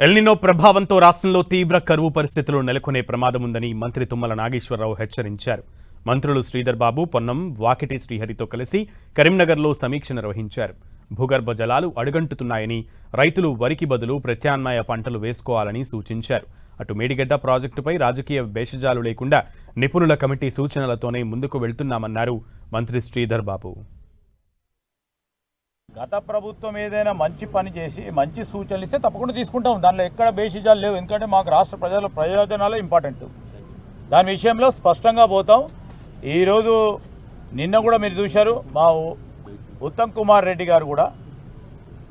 El Niño ప్రభావంతో రాష్ట్రంలో తీవ్ర కరువు పరిస్థితులు నెలకొనే ప్రమాదం ఉందని మంత్రి తుమ్మల నాగేశ్వరరావు హెచ్చరించారు. మంత్రులు శ్రీధర్ బాబు, పొన్నం, వాకిటి శ్రీహరితో కలిసి కరీంనగర్లో సమీక్ష నిర్వహించారు. భూగర్భ జలాలు అడుగంటుతున్నాయని, రైతులు వరికి బదులు ప్రత్యామ్నాయ పంటలు వేసుకోవాలని సూచించారు. అటు మేడిగడ్డ ప్రాజెక్టుపై రాజకీయ భేషజాలు లేకుండా నిపుణుల కమిటీ సూచనలతోనే ముందుకు వెళ్తున్నామన్నారు మంత్రి శ్రీధర్ బాబు. గత ప్రభుత్వం ఏదైనా మంచి పని చేసి మంచి సూచనలు ఇస్తే తప్పకుండా తీసుకుంటాం. దానిలో ఎక్కడ బేషిజాలు లేవు. ఎందుకంటే మాకు రాష్ట్ర ప్రజల ప్రయోజనాలే ఇంపార్టెంట్. దాని విషయంలో స్పష్టంగా పోతాం. ఈరోజు నిన్న కూడా మీరు చూశారు, మా ఉత్తమ్ కుమార్ రెడ్డి గారు కూడా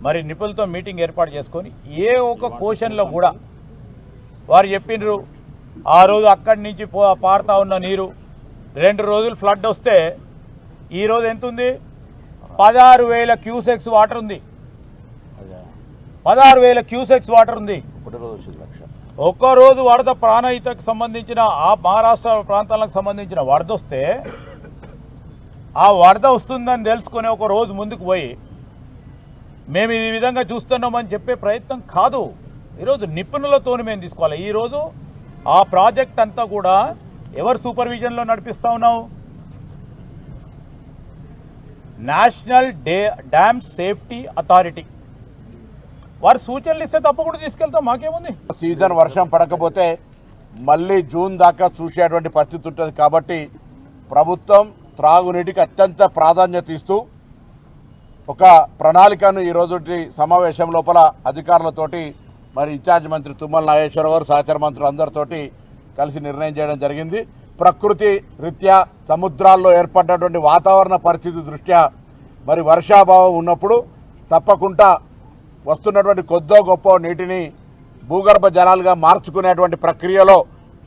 మరి నిపుణులతో మీటింగ్ ఏర్పాటు చేసుకొని ఏ ఒక్క క్వశ్చన్లో కూడా వారు చెప్పినారు. ఆ రోజు అక్కడి నుంచి పారుతా ఉన్న నీరు 2 రోజులు ఫ్లడ్ వస్తే ఈరోజు ఎంత ఉంది? 16,000 క్యూసెక్స్ వాటర్ ఉంది. 16,000 క్యూసెక్స్ వాటర్ ఉంది. ఒక్కరోజు వరద ప్రాణహితకు సంబంధించిన ఆ మహారాష్ట్ర ప్రాంతాలకు సంబంధించిన వరద వస్తే ఆ వరద వస్తుందని తెలుసుకుని ఒక రోజు ముందుకు పోయి మేము ఈ విధంగా చూస్తున్నామని చెప్పే ప్రయత్నం కాదు. ఈరోజు నిపుణులతో మేము తీసుకోవాలి. ఈరోజు ఆ ప్రాజెక్ట్ అంతా కూడా ఎవరు సూపర్విజన్లో నడిపిస్తూ ఉన్నాం? నేషనల్ డ్యామ్ సేఫ్టీ అథారిటీ వారు సూచనలు ఇస్తే తప్పకుండా తీసుకెళ్తాం. మాకేముంది? సీజన్ వర్షం పడకపోతే మళ్ళీ జూన్ దాకా చూసేటువంటి పరిస్థితి ఉంటుంది. కాబట్టి ప్రభుత్వం త్రాగునీటికి అత్యంత ప్రాధాన్యత ఇస్తూ ఒక ప్రణాళికను ఈరోజు సమావేశం లోపల అధికారులతోటి మరి ఇన్ఛార్జ్ మంత్రి తుమ్మల నాగేశ్వరరావు గారు, సహచర మంత్రులు అందరితోటి కలిసి నిర్ణయం చేయడం జరిగింది. ప్రకృతి రీత్యా సముద్రాల్లో ఏర్పడినటువంటి వాతావరణ పరిస్థితి దృష్ట్యా మరి వర్షాభావం ఉన్నప్పుడు తప్పకుండా వస్తున్నటువంటి కొద్దో గొప్ప నీటిని భూగర్భ జలాలుగా మార్చుకునేటువంటి ప్రక్రియలో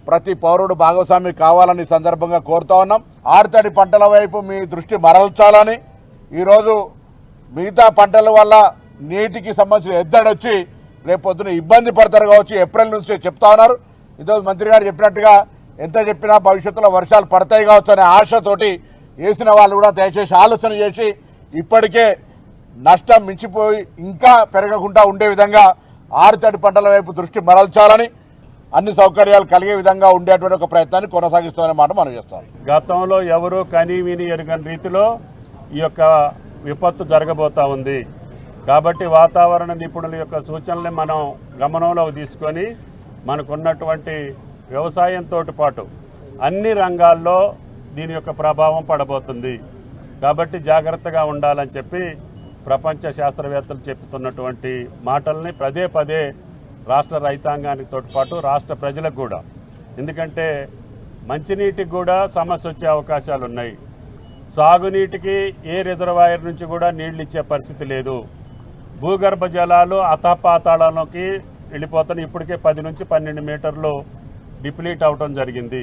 ప్రతి పౌరుడు భాగస్వామి కావాలని సందర్భంగా కోరుతా ఉన్నాం. ఆరుతడి పంటల వైపు మీ దృష్టి మరల్చాలని, ఈరోజు మిగతా పంటల వల్ల నీటికి సంబంధించిన ఎద్దడొచ్చి రేపొద్దున ఇబ్బంది పడతారు కావచ్చు, ఏప్రిల్ నుంచి చెప్తా ఉన్నారు. ఈరోజు మంత్రి గారు చెప్పినట్టుగా ఎంత చెప్పినా భవిష్యత్తులో వర్షాలు పడతాయి కావచ్చు అనే ఆశతోటి వేసిన వాళ్ళు కూడా దయచేసి ఆలోచన చేసి ఇప్పటికే నష్టం మించిపోయి ఇంకా పెరగకుండా ఉండే విధంగా ఆరుతడి పంటల వైపు దృష్టి మరల్చాలని, అన్ని సౌకర్యాలు కలిగే విధంగా ఉండేటువంటి ఒక ప్రయత్నాన్ని కొనసాగిస్తామనే మాట మనం చేస్తాం. గతంలో ఎవరూ కనీ విని ఎరుగని రీతిలో ఈ యొక్క విపత్తు జరగబోతా ఉంది. కాబట్టి వాతావరణ నిపుణుల యొక్క సూచనల్ని మనం గమనంలోకి తీసుకొని మనకున్నటువంటి వ్యవసాయంతో పాటు అన్ని రంగాల్లో దీని యొక్క ప్రభావం పడబోతుంది. కాబట్టి జాగ్రత్తగా ఉండాలని చెప్పి ప్రపంచ శాస్త్రవేత్తలు చెప్తున్నటువంటి మాటల్ని పదే పదే రాష్ట్ర రైతాంగానితో పాటు రాష్ట్ర ప్రజలకు కూడా, ఎందుకంటే మంచినీటికి కూడా సమస్య వచ్చే అవకాశాలు ఉన్నాయి. సాగునీటికి ఏ రిజర్వాయర్ నుంచి కూడా నీళ్లు ఇచ్చే పరిస్థితి లేదు. భూగర్భ జలాలు అథపాతాళంలోకి వెళ్ళిపోతున్నాయి. ఇప్పటికే 10 నుంచి 12 మీటర్లు డిప్లీట్ అవటం జరిగింది.